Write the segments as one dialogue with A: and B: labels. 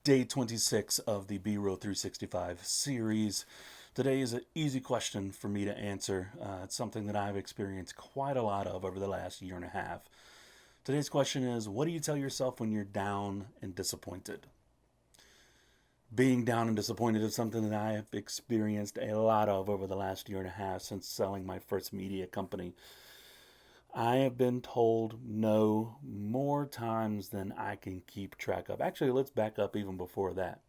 A: Day 26 of the BeReel365 series. Today is an easy question for me to answer. It's something that I've experienced quite a lot of over the last year and a half. Today's question is, what do you tell yourself when you're down and disappointed? Being down and disappointed is something that I have experienced a lot of over the last year and a half since selling my first media company. I have been told no more times than I can keep track of. Actually, let's back up even before that.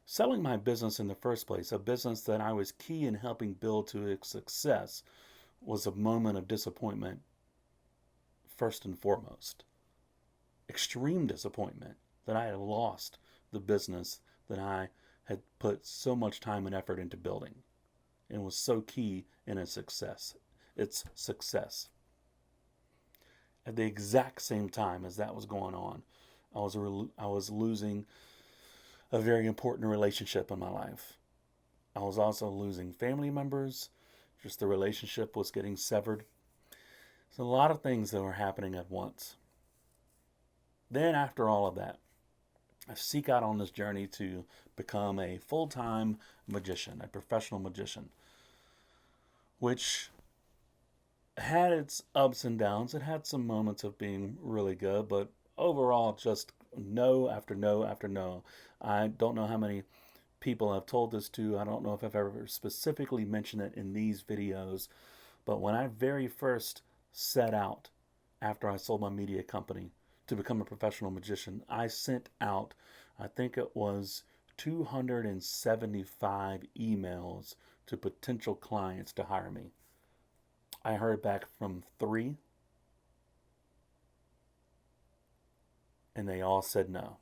A: Selling my business in the first place, a business that I was key in helping build to its success, was a moment of disappointment, first and foremost. Extreme disappointment that I had lost the business that I had put so much time and effort into building and was so key in its success. At the exact same time as that was going on, I was losing a very important relationship in my life. I was also losing family members. Just the relationship was getting severed. So a lot of things that were happening at once. Then after all of that, I seek out on this journey to become a full-time magician, a professional magician, which had its ups and downs. It had some moments of being really good, but overall, just no after no after no. I don't know how many people I've told this to. I don't know if I've ever specifically mentioned it in these videos, but when I very first set out after I sold my media company to become a professional magician, I sent out, I think it was 275 emails to potential clients to hire me. I heard back from 3, and they all said no.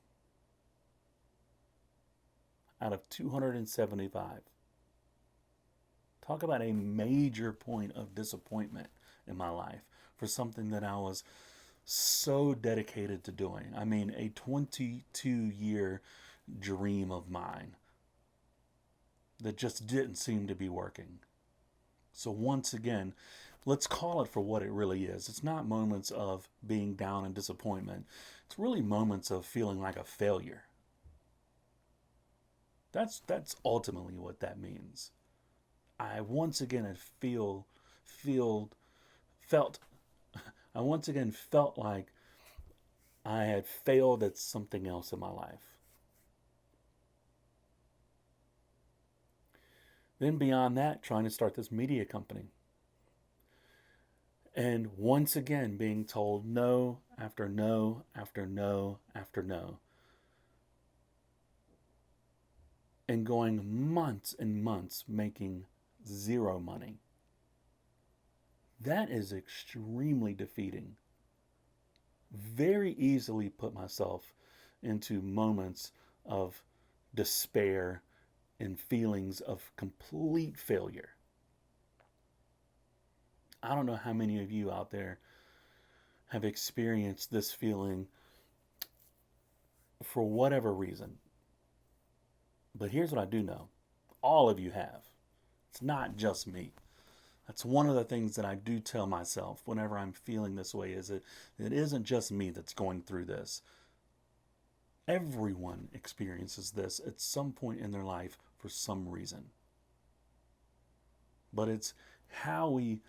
A: Out of 275. Talk about a major point of disappointment in my life for something that I was so dedicated to doing. I mean, a 22-year dream of mine that just didn't seem to be working. So once again, let's call it for what it really is. It's not moments of being down and disappointment. It's really moments of feeling like a failure. That's ultimately what that means. I once again had felt I once again felt like I had failed at something else in my life. Then beyond that, trying to start this media company. And once again being told no after no after no after no. And going months and months making zero money. That is extremely defeating. Very easily put myself into moments of despair and feelings of complete failure. I don't know how many of you out there have experienced this feeling for whatever reason. But here's what I do know. All of you have. It's not just me. That's one of the things that I do tell myself whenever I'm feeling this way, is it isn't just me that's going through this. Everyone experiences this at some point in their life for some reason. But it's how we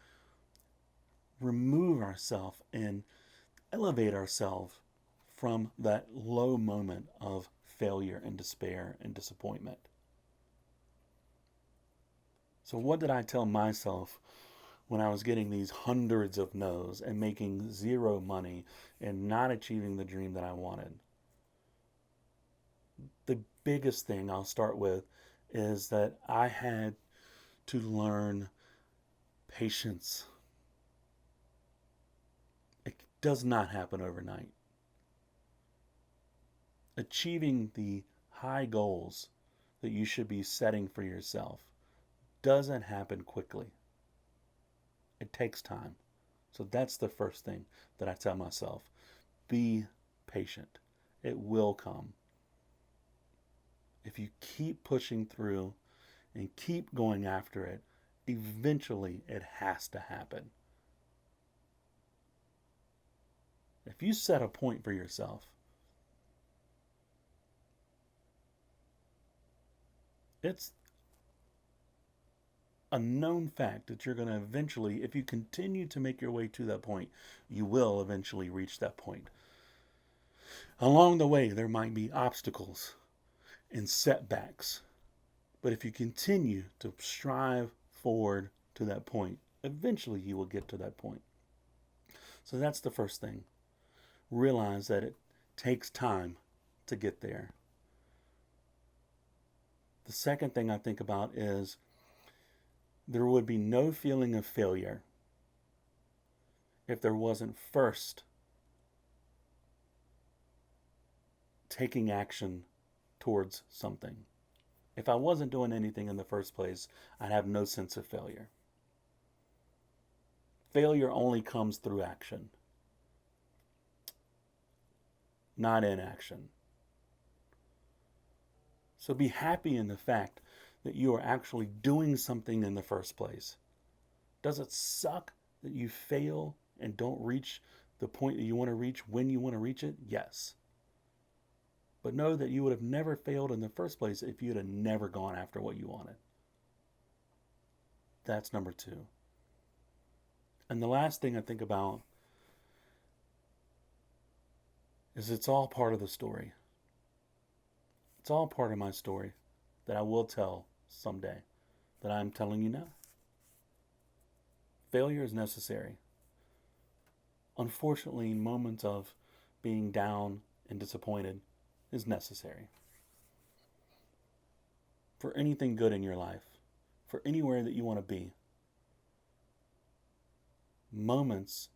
A: remove ourselves and elevate ourselves from that low moment of failure and despair and disappointment. So what did I tell myself when I was getting these hundreds of no's and making zero money and not achieving the dream that I wanted? The biggest thing I'll start with is that I had to learn patience. It does not happen overnight. Achieving the high goals that you should be setting for yourself doesn't happen quickly. It takes time. So that's the first thing that I tell myself. Be patient. It will come. If you keep pushing through and keep going after it, eventually it has to happen. If you set a point for yourself It's a known fact that you're going to eventually, if you continue to make your way to that point, you will eventually reach that point. Along the way, there might be obstacles and setbacks, but if you continue to strive forward to that point, eventually you will get to that point. So that's the first thing. Realize that it takes time to get there. The second thing I think about is there would be no feeling of failure if there wasn't first taking action towards something. If I wasn't doing anything in the first place, I'd have no sense of failure. Failure only comes through action, not inaction. So be happy in the fact that you are actually doing something in the first place. Does it suck that you fail and don't reach the point that you want to reach when you want to reach it? Yes. But know that you would have never failed in the first place if you'd have never gone after what you wanted. That's number 2. And the last thing I think about is it's all part of the story. It's all part of my story that I will tell someday, that I'm telling you now. Failure is necessary. Unfortunately, moments of being down and disappointed is necessary. For anything good in your life, for anywhere that you want to be, moments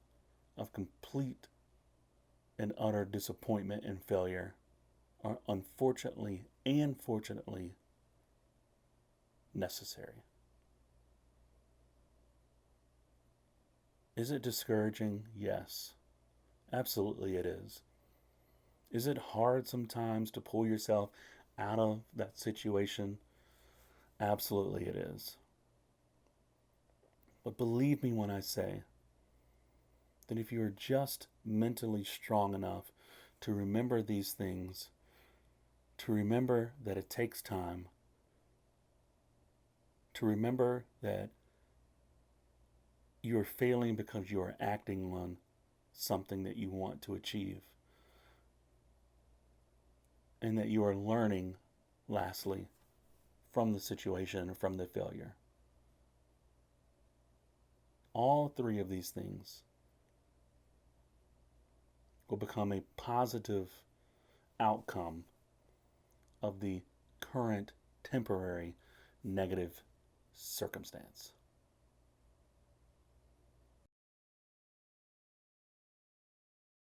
A: of complete and utter disappointment and failure are unfortunately and fortunately necessary. Is it discouraging? Yes. Absolutely it is. Is it hard sometimes to pull yourself out of that situation? Absolutely it is. But believe me when I say that if you are just mentally strong enough to remember these things, to remember that it takes time, to remember that you are failing because you are acting on something that you want to achieve, and that you are learning, lastly, from the situation and from the failure. All 3 of these things will become a positive outcome of the current temporary negative circumstance.